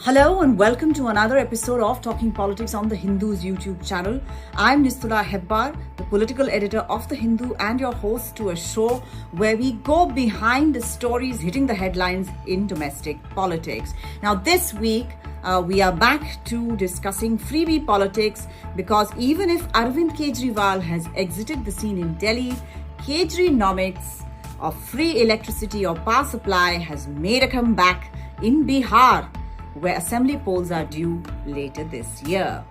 Hello and welcome to another episode of Talking Politics on the Hindu's YouTube channel. I'm Nistula Hebbar, the political editor of The Hindu and your host to a show where we go behind the stories hitting the headlines in domestic politics. Now this week, we are back to discussing freebie politics because even if Arvind Kejriwal has exited the scene in Delhi, Kejrinomics of free electricity or power supply has made a comeback in Bihar, where assembly polls are due later this year.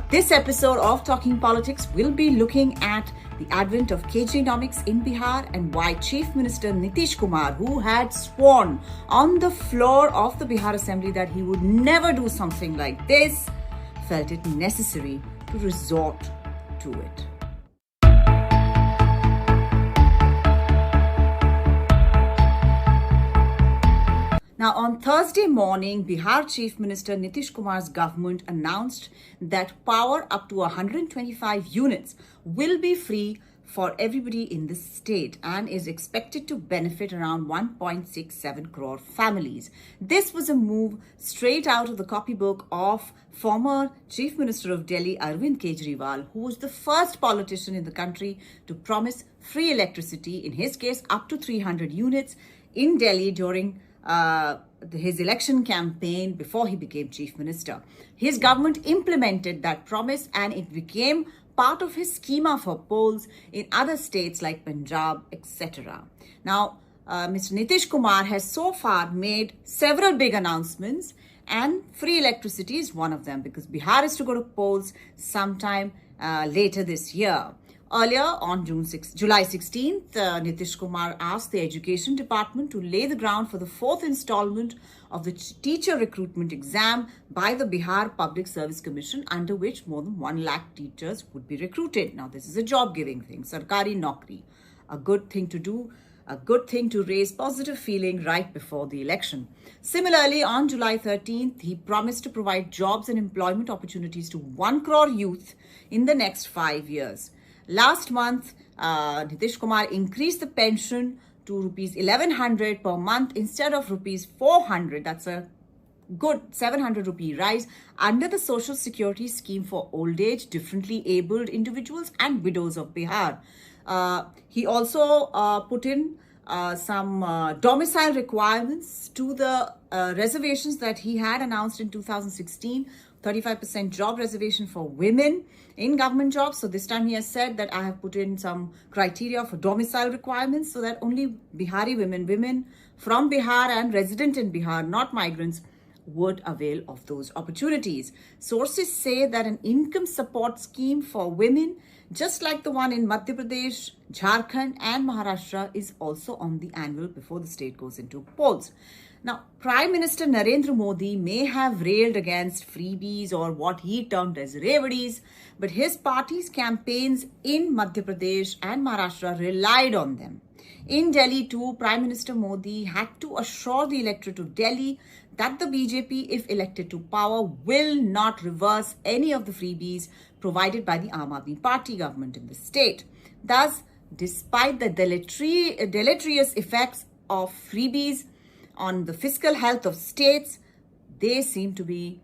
This episode of Talking Politics will be looking at the advent of Kejrinomics in Bihar and why Chief Minister Nitish Kumar, who had sworn on the floor of the Bihar Assembly that he would never do something like this, felt it necessary to resort to it. Now, on Thursday morning, Bihar Chief Minister Nitish Kumar's government announced that power up to 125 units will be free for everybody in the state and is expected to benefit around 1.67 crore families. This was a move straight out of the copybook of former Chief Minister of Delhi, Arvind Kejriwal, who was the first politician in the country to promise free electricity, in his case up to 300 units, in Delhi during his election campaign before he became chief minister. His government implemented that promise and it became part of his schema for polls in other states like Punjab, etc. Now, Mr. Nitish Kumar has so far made several big announcements and free electricity is one of them because Bihar is to go to polls sometime later this year. Earlier on July 16th, Nitish Kumar asked the Education Department to lay the ground for the fourth installment of the teacher recruitment exam by the Bihar Public Service Commission, under which more than 1 lakh teachers would be recruited. Now, this is a job-giving thing, Sarkari Naukri, a good thing to do, a good thing to raise positive feeling right before the election. Similarly, on July 13th, he promised to provide jobs and employment opportunities to 1 crore youth in the next 5 years. Last month, Nitish Kumar increased the pension to rupees 1100 per month instead of rupees 400. That's a good 700 rupee rise under the Social Security Scheme for old age, differently abled individuals and widows of Bihar. He also put in some domicile requirements to the reservations that he had announced in 2016. 35% job reservation for women in government jobs. So this time he has said that I have put in some criteria for domicile requirements so that only Bihari women from Bihar and resident in Bihar, not migrants, would avail of those opportunities. Sources say that an income support scheme for women, just like the one in Madhya Pradesh, Jharkhand and Maharashtra, is also on the anvil before the state goes into polls. Now, Prime Minister Narendra Modi may have railed against freebies or what he termed as revadis, but his party's campaigns in Madhya Pradesh and Maharashtra relied on them. In Delhi too, Prime Minister Modi had to assure the electorate of Delhi that the BJP, if elected to power, will not reverse any of the freebies provided by the Aam Aadmi Party government in the state. Thus, despite the deleterious effects of freebies on the fiscal health of states, they seem to be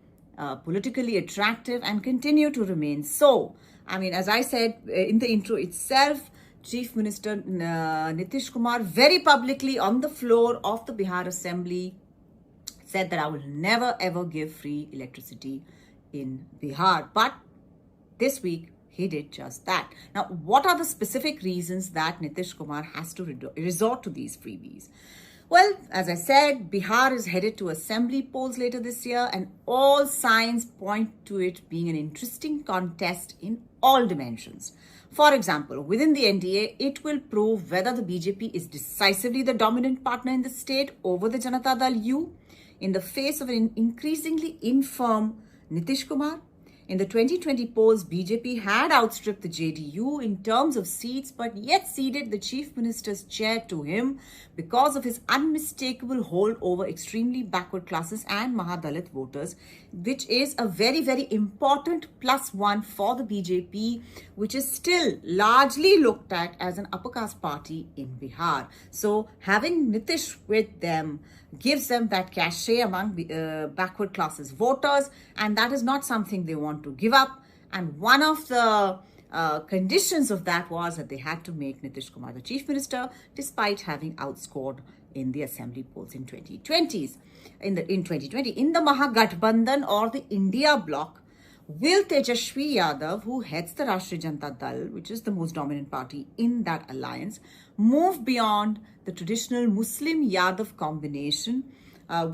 politically attractive and continue to remain so. I mean, as I said in the intro itself, Chief Minister Nitish Kumar very publicly on the floor of the Bihar Assembly said that I will never ever give free electricity in Bihar. But this week, he did just that. Now, what are the specific reasons that Nitish Kumar has to resort to these freebies? Well, as I said, Bihar is headed to assembly polls later this year and all signs point to it being an interesting contest in all dimensions. For example, within the NDA, it will prove whether the BJP is decisively the dominant partner in the state over the Janata Dal U in the face of an increasingly infirm Nitish Kumar. In the 2020 polls, BJP had outstripped the JDU in terms of seats, but yet ceded the chief minister's chair to him because of his unmistakable hold over extremely backward classes and Mahadalit voters, which is a very, very important +1 for the BJP, which is still largely looked at as an upper caste party in Bihar. So having Nitish with them gives them that cachet among backward classes voters, and that is not something they want to give up. And one of the conditions of that was that they had to make Nitish Kumar the chief minister, despite having outscored in the assembly polls in 2020s. In 2020, in the Mahagathbandhan or the India bloc, will Tejashwi Yadav, who heads the Rashtriya Janata Dal, which is the most dominant party in that alliance, move beyond the traditional Muslim Yadav combination,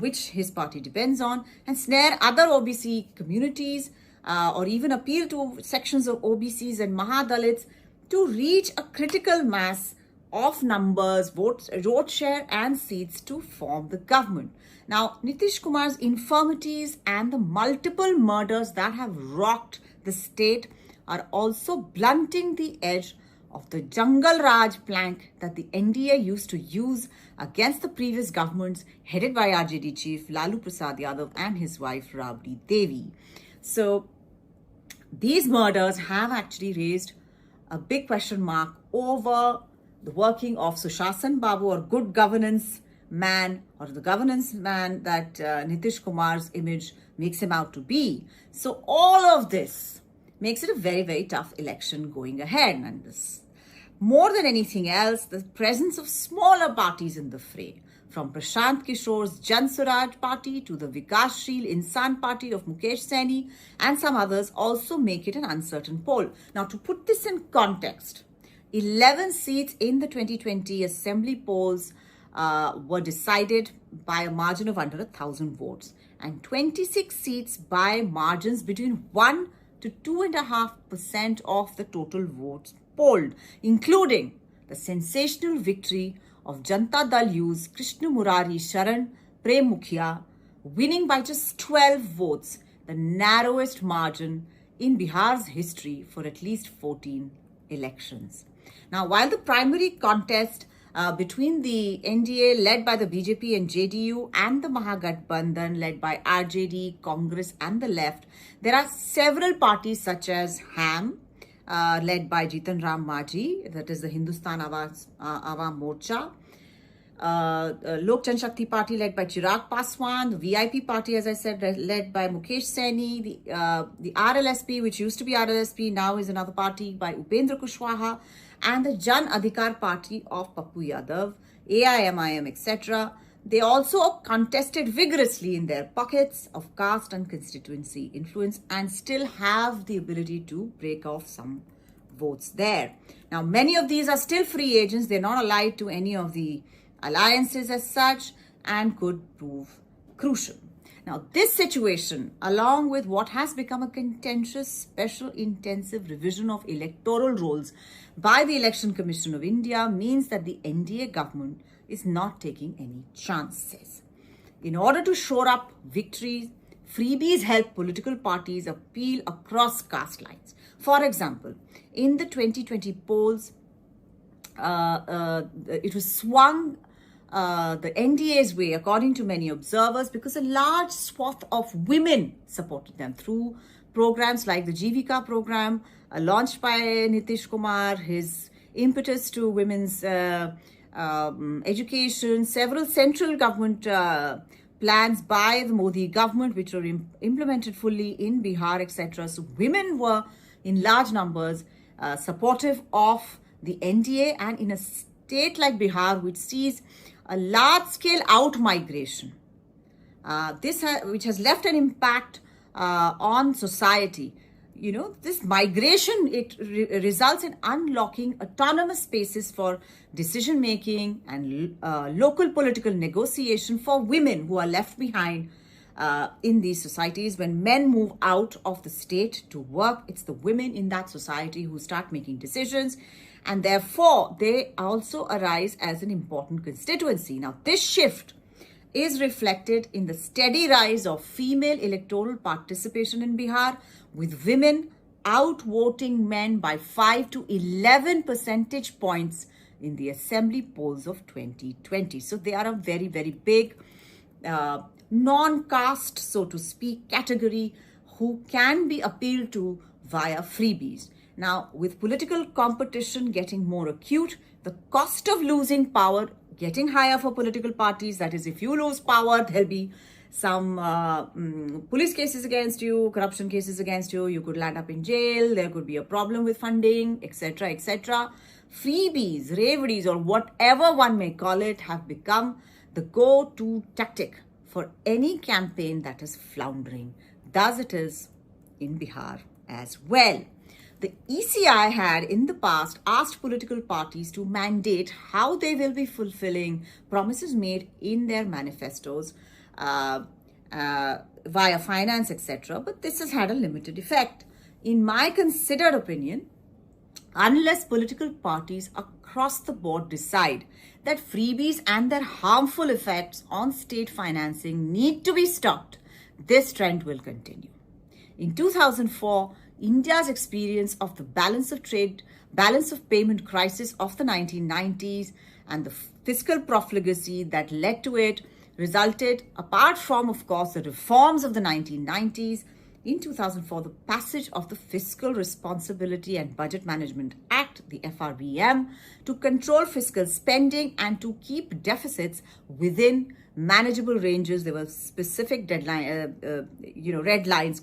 which his party depends on, and snare other OBC communities, or even appeal to sections of OBCs and Mahadalits to reach a critical mass of numbers, vote share and seats to form the government. Now, Nitish Kumar's infirmities and the multiple murders that have rocked the state are also blunting the edge of the Jungle Raj plank that the NDA used to use against the previous governments headed by RJD chief Lalu Prasad Yadav and his wife Rabri Devi. So these murders have actually raised a big question mark over the working of Sushasan Babu, or good governance man, or the governance man that Nitish Kumar's image makes him out to be. So all of this makes it a very, very tough election going ahead. And this, more than anything else, the presence of smaller parties in the fray, from Prashant Kishore's Jan Swaraj party to the Vikassheel Insan party of Mukesh Saini and some others, also make it an uncertain poll. Now, to put this in context, 11 seats in the 2020 assembly polls were decided by a margin of under 1,000 votes, and 26 seats by margins between 1 to 2.5% of the total votes polled, including the sensational victory of Janata Dal U's Krishna Murari Sharan Prem Mukhia, winning by just 12 votes, the narrowest margin in Bihar's history for at least 14 elections. Now, while the primary contest between the NDA led by the BJP and JDU and the Mahagathbandhan led by RJD, Congress and the left, there are several parties such as HAM, led by Jitan Ram Majhi, that is the Hindustan Awam Morcha, Lok Janshakti Party led by Chirag Paswan, the VIP Party, as I said, led by Mukesh Saini, the RLSP, which used to be RLSP, now is another party by Upendra Kushwaha, and the Jan Adhikar Party of Pappu Yadav, AIMIM, etc. They also contested vigorously in their pockets of caste and constituency influence and still have the ability to break off some votes there. Now, many of these are still free agents. They're not allied to any of the alliances as such and could prove crucial. Now, this situation, along with what has become a contentious special intensive revision of electoral rolls by the Election Commission of India, means that the NDA government is not taking any chances. In order to shore up victories, freebies help political parties appeal across caste lines. For example, in the 2020 polls, it was swung the NDA's way, according to many observers, because a large swath of women supported them through programs like the Jivika program, launched by Nitish Kumar, his impetus to women's education, several central government plans by the Modi government, which were implemented fully in Bihar, etc. So women were in large numbers supportive of the NDA, and in a state like Bihar, which sees a large-scale out-migration, which has left an impact on society. You know, this migration, it results in unlocking autonomous spaces for decision-making and local political negotiation for women who are left behind in these societies. When men move out of the state to work, it's the women in that society who start making decisions, and therefore they also arise as an important constituency. Now, this shift is reflected in the steady rise of female electoral participation in Bihar, with women outvoting men by 5 to 11 percentage points in the assembly polls of 2020. So they are a very, very big non-caste, so to speak, category who can be appealed to via freebies. Now, with political competition getting more acute, the cost of losing power getting higher for political parties. That is, if you lose power, there'll be some police cases against you, corruption cases against you. You could land up in jail. There could be a problem with funding, etc., etc. Freebies, reveries, or whatever one may call it, have become the go-to tactic for any campaign that is floundering. Thus it is in Bihar as well. The ECI had in the past asked political parties to mandate how they will be fulfilling promises made in their manifestos via finance, etc. But this has had a limited effect. In my considered opinion, unless political parties across the board decide that freebies and their harmful effects on state financing need to be stopped, this trend will continue. In 2004, India's experience of the balance of payment crisis of the 1990s and the fiscal profligacy that led to it resulted, apart from, of course, the reforms of the 1990s, in 2004, the passage of the Fiscal Responsibility and Budget Management Act, the FRBM, to control fiscal spending and to keep deficits within manageable ranges. There were specific red lines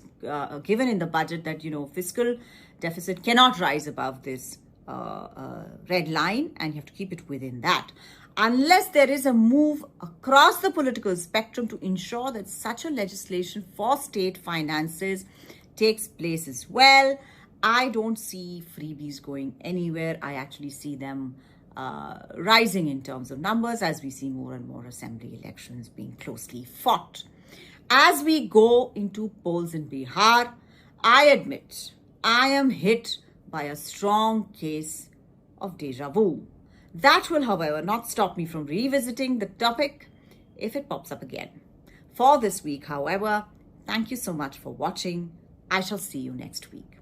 given in the budget that, fiscal deficit cannot rise above this red line, and you have to keep it within that. Unless there is a move across the political spectrum to ensure that such a legislation for state finances takes place as well, I don't see freebies going anywhere. I actually see them rising in terms of numbers as we see more and more assembly elections being closely fought. As we go into polls in Bihar, I admit I am hit by a strong case of deja vu. That will, however, not stop me from revisiting the topic if it pops up again. For this week, however, thank you so much for watching. I shall see you next week.